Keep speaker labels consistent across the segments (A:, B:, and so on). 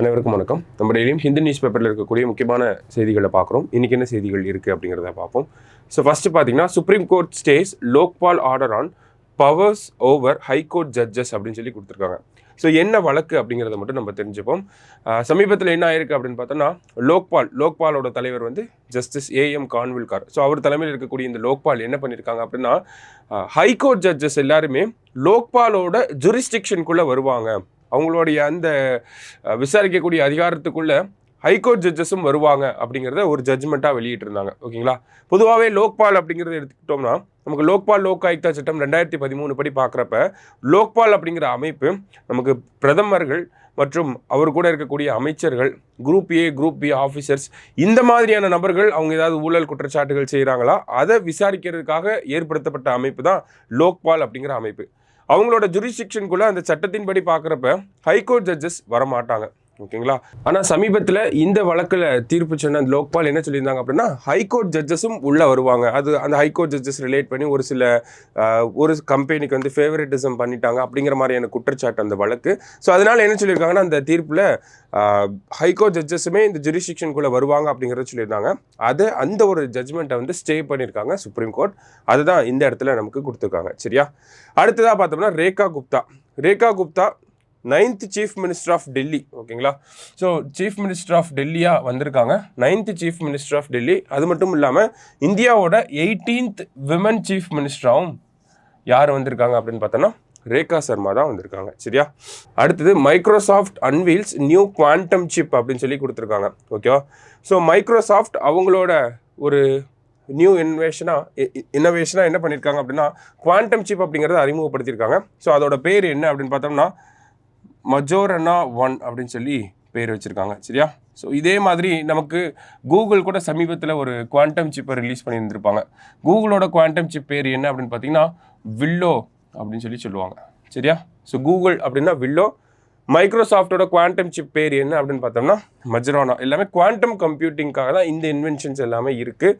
A: அனைவருக்கும் வணக்கம். நம்ம டெய்லியும் ஹிந்து நியூஸ் பேப்பரில் இருக்கக்கூடிய முக்கியமான செய்திகளை பார்க்குறோம். இன்றைக்கி என்ன செய்திகள் இருக்குது அப்படிங்கிறத பார்ப்போம். ஸோ ஃபஸ்ட்டு பார்த்தீங்கன்னா, supreme court stay Lokpal order on powers over high court judges அப்படின்னு சொல்லி கொடுத்துருக்காங்க. ஸோ என்ன வழக்கு அப்படிங்கிறத மட்டும் நம்ம தெரிஞ்சுப்போம். சமீபத்தில் என்ன ஆயிருக்கு அப்படின்னு பார்த்தோன்னா, லோக்பாலோட தலைவர் வந்து ஜஸ்டிஸ் ஏஎம் கான்வில்கார். ஸோ அவர் தலைமையில் இருக்கக்கூடிய இந்த லோக்பால் என்ன பண்ணியிருக்காங்க அப்படின்னா, ஹைகோர்ட் ஜட்ஜஸ் எல்லாருமே லோக்பாலோட ஜூரிஸ்டிக்ஷனுக்குள்ளே வருவாங்க, அவங்களுடைய அந்த விசாரிக்கக்கூடிய அதிகாரத்துக்குள்ள ஹைகோர்ட் ஜட்ஜஸும் வருவாங்க அப்படிங்கிறத ஒரு ஜட்ஜ்மெண்ட்டாக வெளியிட்டிருந்தாங்க. ஓகேங்களா. பொதுவாகவே லோக்பால் அப்படிங்கிறத எடுத்துக்கிட்டோம்னா, நமக்கு லோக்பால் லோக் ஆயுக்தா சட்டம் 2013 படி பார்க்குறப்ப லோக்பால் அப்படிங்கிற அமைப்பு நமக்கு பிரதமர்கள் மற்றும் அவர் கூட இருக்கக்கூடிய அமைச்சர்கள், group A group B officers, இந்த மாதிரியான நபர்கள் அவங்க ஏதாவது ஊழல் குற்றச்சாட்டுகள் செய்கிறாங்களா அதை விசாரிக்கிறதுக்காக ஏற்படுத்தப்பட்ட அமைப்பு தான் லோக்பால் அப்படிங்கிற அமைப்பு. அவங்களோட ஜூரிஸ்டிக்ஷனுக்குள்ள அந்த சட்டத்தின்படி பார்க்குறப்ப ஹைகோர்ட் ஜட்ஜஸ் வரமாட்டாங்க. ஓகேங்களா. ஆனால் சமீபத்தில் இந்த வழக்கில் தீர்ப்பு சொன்ன லோக்பால் என்ன சொல்லியிருந்தாங்க அப்படின்னா, ஹைகோர்ட் ஜட்ஜஸும் உள்ளே வருவாங்க. அது அந்த ஹைகோர்ட் ஜட்ஜஸ் ரிலேட் பண்ணி ஒரு கம்பெனிக்கு வந்து ஃபேவரட்டிசம் பண்ணிட்டாங்க அப்படிங்கிற மாதிரியான குற்றச்சாட்டு அந்த வழக்கு. ஸோ அதனால் என்ன சொல்லியிருக்காங்கன்னா, அந்த தீர்ப்பில் ஹைகோர்ட் ஜட்ஜஸுமே இந்த ஜூரிஸ்டிக்ஷனுக்குள்ளே வருவாங்க அப்படிங்கிறத சொல்லியிருந்தாங்க. அந்த ஒரு ஜட்ஜ்மெண்ட்டை வந்து ஸ்டே பண்ணியிருக்காங்க சுப்ரீம் கோர்ட். அதுதான் இந்த இடத்துல நமக்கு கொடுத்துருக்காங்க. சரியா. அடுத்ததாக பார்த்தோம்னா, Rekha Gupta 9th chief minister of Delhi. ஓகேங்களா. ஸோ சீஃப் மினிஸ்டர் ஆஃப் டெல்லியாக வந்திருக்காங்க. 9th chief minister of Delhi. அது மட்டும் இல்லாமல் இந்தியாவோட 18th விமன் சீஃப் மினிஸ்டராகவும் யார் வந்திருக்காங்க அப்படின்னு பார்த்தோன்னா, ரேகா சர்மா தான் வந்திருக்காங்க. சரியா. அடுத்தது, மைக்ரோசாஃப்ட் அன்வீல்ஸ் நியூ குவாண்டம் சிப் அப்படின்னு சொல்லி கொடுத்துருக்காங்க. ஓகேவா. ஸோ மைக்ரோசாஃப்ட் அவங்களோட ஒரு நியூ இன்னோவேஷனாக என்ன பண்ணியிருக்காங்க அப்படின்னா, குவாண்டம் சிப் அப்படிங்கிறத அறிமுகப்படுத்தியிருக்காங்க. ஸோ அதோட பேர் என்ன அப்படின்னு பார்த்தோம்னா, மஜோரனா 1 அப்படின்னு சொல்லி பேர் வச்சுருக்காங்க. சரியா. ஸோ இதே மாதிரி நமக்கு கூகுள் கூட சமீபத்தில் ஒரு குவாண்டம் சிப்பை ரிலீஸ் பண்ணியிருந்திருப்பாங்க. கூகுளோட குவாண்டம் சிப் பேர் என்ன அப்படின்னு பார்த்தீங்கன்னா, வில்லோ அப்படின்னு சொல்லி சொல்லுவாங்க. சரியா. ஸோ கூகுள் அப்படின்னா வில்லோ, மைக்ரோசாஃப்டோட குவாண்டம் சிப் பேர் என்ன அப்படின்னு பார்த்தோம்னா மஜ்ரானா. எல்லாமே குவாண்டம் கம்ப்யூட்டிங்காக தான் இந்த இன்வென்ஷன்ஸ் எல்லாமே இருக்குது.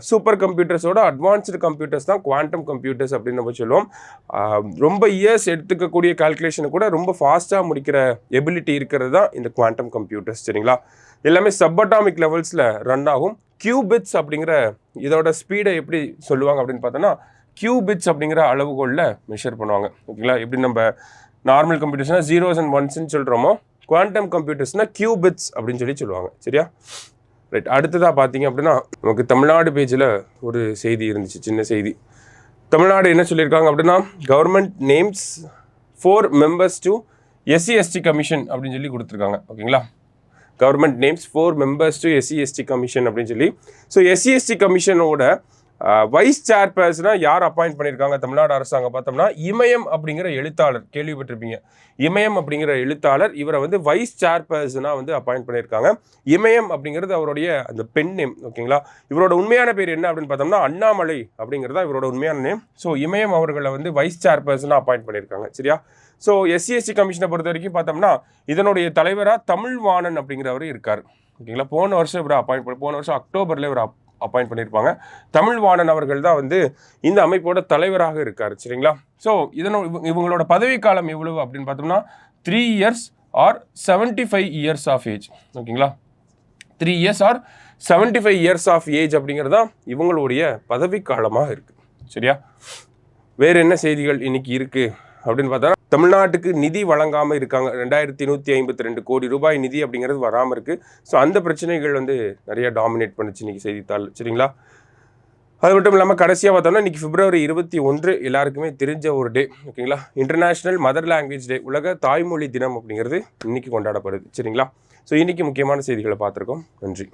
A: சூப்பர் கம்ப்யூட்டர்ஸோட அட்வான்ஸ்டு கம்ப்யூட்டர்ஸ் தான் குவாண்டம் கம்ப்யூட்டர்ஸ் அப்படின்னு நம்ம சொல்லுவோம். ரொம்ப இயர்ஸ் எடுத்துக்கக்கூடிய கால்குலேஷனை கூட ரொம்ப ஃபாஸ்ட்டாக முடிக்கிற எபிலிட்டி இருக்கிறது தான் இந்த குவாண்டம் கம்ப்யூட்டர்ஸ். சரிங்களா. எல்லாமே சப்அட்டாமிக் லெவல்ஸில் ரன் ஆகும். கியூபிட்ஸ் அப்படிங்கிற இதோட ஸ்பீடை எப்படி சொல்லுவாங்க அப்படின்னு பார்த்தோன்னா, கியூபிட்ஸ் அப்படிங்கிற அளவுகோலில் மெஷர் பண்ணுவாங்க. ஓகேங்களா. எப்படி நம்ம நார்மல் கம்ப்யூட்டர்ஸ்னால் 0s and 1s சொல்கிறோமோ, குவாண்டம் கம்ப்யூட்டர்ஸ்னால் கியூபிட்ஸ் அப்படின்னு சொல்லுவாங்க. சரியா. ரைட். அடுத்ததாக பார்த்தீங்க அப்படின்னா, நமக்கு தமிழ்நாடு பேஜில் ஒரு செய்தி இருந்துச்சு, சின்ன செய்தி. தமிழ்நாடு என்ன சொல்லியிருக்காங்க அப்படின்னா, government names 4 members to SC/ST commission அப்படின்னு சொல்லி கொடுத்துருக்காங்க. ஓகேங்களா. Government names 4 members to SC/ST commission அப்படின்னு சொல்லி. ஸோ SC/ST கமிஷனோட வைஸ் சேர்பர்சனாக யார் அப்பாயிண்ட் பண்ணியிருக்காங்க தமிழ்நாடு அரசாங்கம் பார்த்தோம்னா, இமயம் அப்படிங்கிற எழுத்தாளர், கேள்விப்பட்டிருப்பீங்க. இமயம் அப்படிங்கிற எழுத்தாளர், இவரை வந்து வைஸ் சேர்பர்சனாக வந்து அப்பாயிண்ட் பண்ணியிருக்காங்க. இமயம் அப்படிங்கிறது அவருடைய அந்த பெண் நேம். ஓகேங்களா. இவரோட உண்மையான பேர் என்ன அப்படின்னு பார்த்தோம்னா, அண்ணாமலை அப்படிங்கிறதா இவரோட உண்மையான நேம். ஸோ இமயம் அவர்களை வந்து வைஸ் சேர்பர்சனாக அப்பாயிண்ட் பண்ணியிருக்காங்க. சரியா. ஸோ SC/ST கமிஷனை பொறுத்த வரைக்கும் பார்த்தோம்னா, இதனுடைய தலைவராக தமிழ்வாணன் அப்படிங்கிறவர் இருக்கார். ஓகேங்களா. போன வருஷம் அக்டோபரில் இவர் அப்பாயிண்ட் பண்ணியிருப்பாங்க. தமிழ்வாணன் அவர்கள் தான் வந்து இந்த அமைப்போட தலைவராக இருக்கார். சரிங்களா. ஸோ இவங்களோட பதவிக்காலம் எவ்வளவு அப்படின்னு பார்த்தோம்னா, 3 years or 75 years of age. ஓகேங்களா. 3 years or 75 years of age அப்படிங்கிறதா இவங்களுடைய பதவிக்காலமாக இருக்குது. சரியா. வேறு என்ன செய்திகள் இன்னைக்கு இருக்குது அப்படின்னு பார்த்தா, தமிழ்நாட்டுக்கு நிதி வழங்காமல் இருக்காங்க. 2152 கோடி ரூபாய் நிதி அப்படிங்கிறது வராமல் இருக்குது. ஸோ அந்த பிரச்சனைகள் வந்து நிறைய டாமினேட் பண்ணிச்சு இன்றைக்கி செய்தித்தாள். சரிங்களா. அது மட்டும் இல்லாமல் கடைசியாக பார்த்தோம்னா, இன்றைக்கி February 21 எல்லாருக்குமே தெரிஞ்ச ஒரு டே. ஓகேங்களா. இன்டர்நேஷ்னல் மதர் லாங்குவேஜ் டே, உலக தாய்மொழி தினம் அப்படிங்கிறது இன்றைக்கி கொண்டாடப்படுது. சரிங்களா. ஸோ இன்றைக்கி முக்கியமான செய்திகளை பார்த்துருக்கோம். நன்றி.